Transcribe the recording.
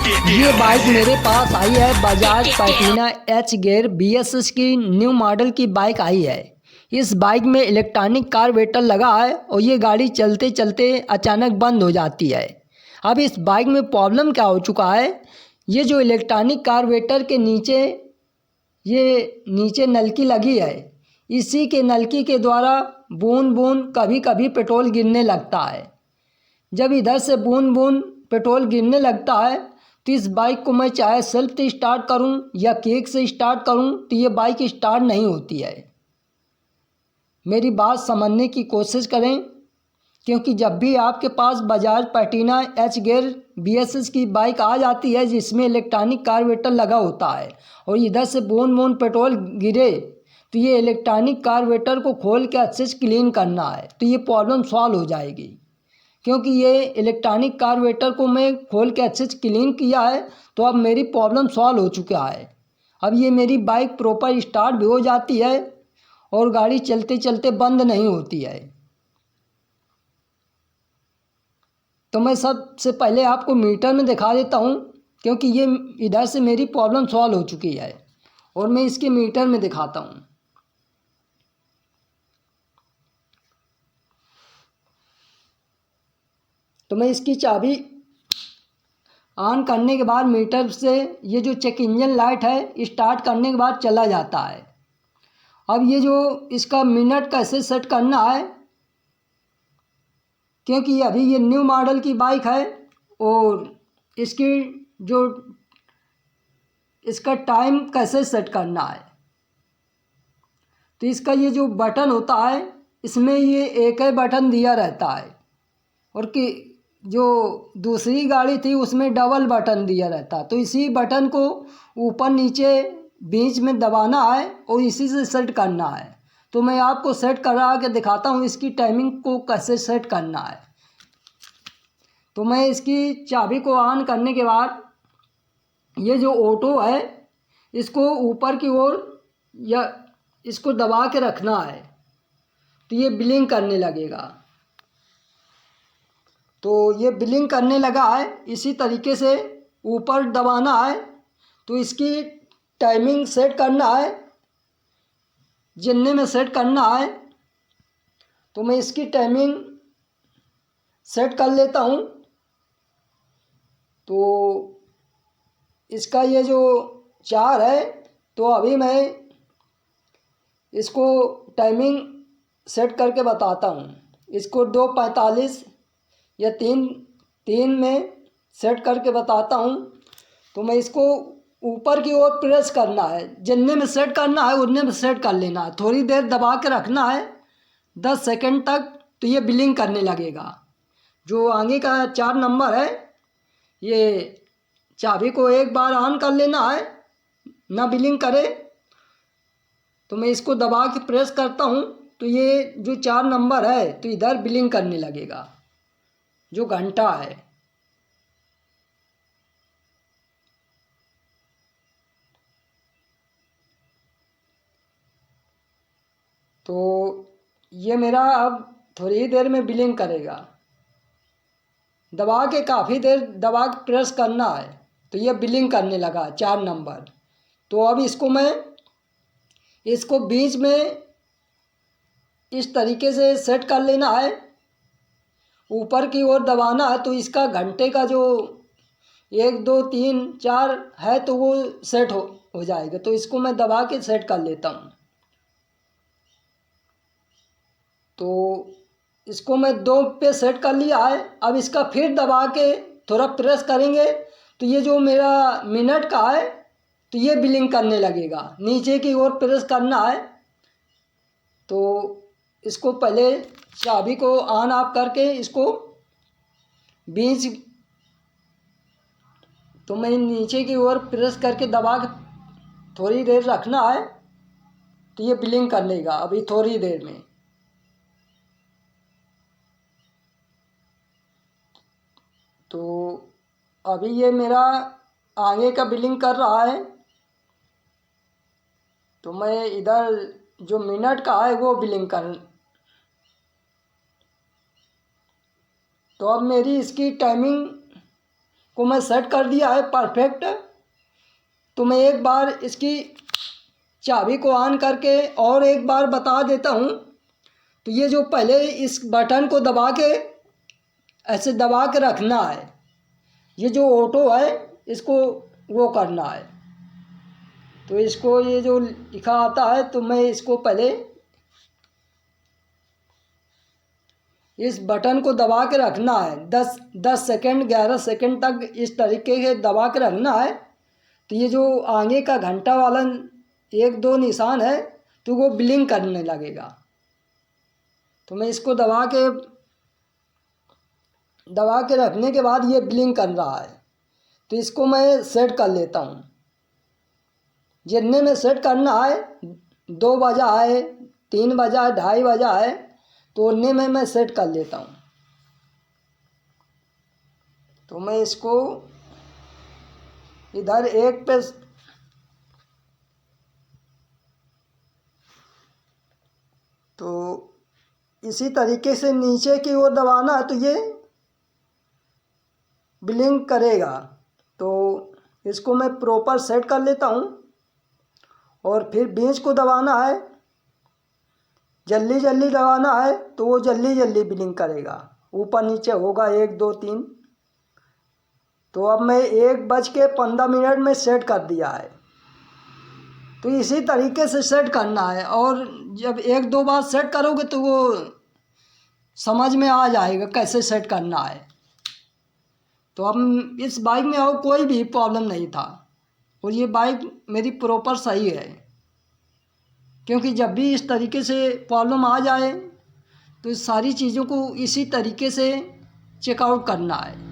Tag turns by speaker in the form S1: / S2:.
S1: ये बाइक मेरे पास आई है Bajaj Platina H gear BSS की न्यू मॉडल की बाइक आई है। इस बाइक में इलेक्ट्रॉनिक कार्बोरेटर लगा है और ये गाड़ी चलते चलते अचानक बंद हो जाती है। अब इस बाइक में प्रॉब्लम क्या हो चुका है, ये जो इलेक्ट्रॉनिक कार्बोरेटर के नीचे ये नीचे नलकी लगी है, इसी के नलकी के द्वारा बूंद बूंद कभी कभी पेट्रोल गिरने लगता है। जब इधर से बूंद बूंद पेट्रोल गिरने लगता है तो इस बाइक को मैं चाहे सेल्फ से स्टार्ट करूं या किक से स्टार्ट करूं तो ये बाइक स्टार्ट नहीं होती है। मेरी बात समझने की कोशिश करें, क्योंकि जब भी आपके पास Bajaj Platina H gear BSS की बाइक आ जाती है जिसमें इलेक्ट्रॉनिक कार्बोरेटर लगा होता है और इधर से बूंद बूंद पेट्रोल गिरे तो ये इलेक्ट्रॉनिक कार्बोरेटर को खोल के अच्छे से क्लीन करना है, तो ये प्रॉब्लम सॉल्व हो जाएगी। क्योंकि ये इलेक्ट्रॉनिक कार्बोरेटर को मैं खोल के अच्छे से क्लीन किया है तो अब मेरी प्रॉब्लम सॉल्व हो चुका है। अब ये मेरी बाइक प्रॉपर स्टार्ट भी हो जाती है और गाड़ी चलते चलते बंद नहीं होती है। तो मैं सबसे पहले आपको मीटर में दिखा देता हूँ, क्योंकि ये इधर से मेरी प्रॉब्लम सॉल्व हो चुकी है और मैं इसके मीटर में दिखाता हूँ। तो मैं इसकी चाबी ऑन करने के बाद मीटर से ये जो चेक इंजन लाइट है स्टार्ट करने के बाद चला जाता है। अब ये जो इसका मिनट कैसे सेट करना है, क्योंकि अभी ये न्यू मॉडल की बाइक है और इसकी जो इसका टाइम कैसे सेट करना है, तो इसका ये जो बटन होता है इसमें ये एक ही बटन दिया रहता है और कि जो दूसरी गाड़ी थी उसमें डबल बटन दिया रहता, तो इसी बटन को ऊपर नीचे बीच में दबाना है और इसी से सेट करना है। तो मैं आपको सेट करा के दिखाता हूँ इसकी टाइमिंग को कैसे सेट करना है। तो मैं इसकी चाबी को ऑन करने के बाद ये जो ऑटो है इसको ऊपर की ओर या इसको दबा के रखना है तो ये ब्लिंक करने लगेगा। तो ये ब्लिंक करने लगा है, इसी तरीके से ऊपर दबाना है तो इसकी टाइमिंग सेट करना है, जितने में सेट करना है। तो मैं इसकी टाइमिंग सेट कर लेता हूँ। तो इसका ये जो 4 है तो अभी मैं इसको टाइमिंग सेट करके बताता हूँ। इसको 2:45 या 3 में सेट करके बताता हूँ। तो मैं इसको ऊपर की ओर प्रेस करना है, जितने में सेट करना है उतने में सेट कर लेना है, थोड़ी देर दबा के रखना है 10 सेकंड तक, तो ये ब्लिंक करने लगेगा। जो आगे का 4 नंबर है ये चाबी को एक बार ऑन कर लेना है ना ब्लिंक करे। तो मैं इसको दबा के प्रेस करता हूँ तो ये जो 4 नंबर है तो इधर ब्लिंक करने लगेगा, जो घंटा है। तो ये मेरा अब थोड़ी देर में ब्लिंक करेगा, दबा के काफ़ी देर दबा के प्रेस करना है तो ये ब्लिंक करने लगा 4 नंबर। तो अब इसको बीच में इस तरीके से सेट कर लेना है, ऊपर की ओर दबाना है तो इसका घंटे का जो 1 2 3 4 है तो वो सेट हो जाएगा। तो इसको मैं दबा के सेट कर लेता हूँ। तो इसको मैं 2 पे सेट कर लिया है। अब इसका फिर दबा के थोड़ा प्रेस करेंगे तो ये जो मेरा मिनट का है तो ये ब्लिंक करने लगेगा, नीचे की ओर प्रेस करना है। तो इसको पहले चाबी को ऑन ऑफ करके इसको बीच, तो मैं नीचे की ओर प्रेस करके दबा के थोड़ी देर रखना है तो ये ब्लिंक कर लेगा अभी थोड़ी देर में। तो अभी ये मेरा आगे का ब्लिंक कर रहा है तो मैं इधर जो मिनट का है वो ब्लिंक कर। तो अब मेरी इसकी टाइमिंग को मैं सेट कर दिया है परफेक्ट। तो मैं एक बार इसकी चाबी को ऑन करके और एक बार बता देता हूँ। तो ये जो पहले इस बटन को दबा के ऐसे दबा के रखना है, ये जो ऑटो है इसको वो करना है। तो इसको ये जो लिखा आता है तो मैं इसको पहले इस बटन को दबा के रखना है 10 सेकंड 11 सेकंड तक इस तरीके से दबा के रखना है। तो ये जो आगे का घंटा वाला 1-2 निशान है तो वो ब्लिंक करने लगेगा। तो मैं इसको दबा के रखने के बाद ये ब्लिंक कर रहा है। तो इसको मैं सेट कर लेता हूँ। जितने में सेट करना है 2 बजा है, 3 बजा है, 2:30 बजा है, तो उतने में मैं सेट कर लेता हूँ। तो मैं इसको इधर एक पे तो इसी तरीके से नीचे की ओर दबाना है तो ये ब्लिंक करेगा। तो इसको मैं प्रॉपर सेट कर लेता हूँ और फिर बीच को दबाना है, जल्दी जल्दी दबाना है तो वो जल्दी जल्दी ब्लिंक करेगा, ऊपर नीचे होगा 1 2 3। तो अब मैं 1:15 में सेट कर दिया है। तो इसी तरीके से सेट करना है और जब 1-2 बार सेट करोगे तो वो समझ में आ जाएगा कैसे सेट करना है। तो अब इस बाइक में और कोई भी प्रॉब्लम नहीं था और ये बाइक मेरी प्रॉपर सही है। क्योंकि जब भी इस तरीके से प्रॉब्लम आ जाए तो इस सारी चीज़ों को इसी तरीके से चेकआउट करना है।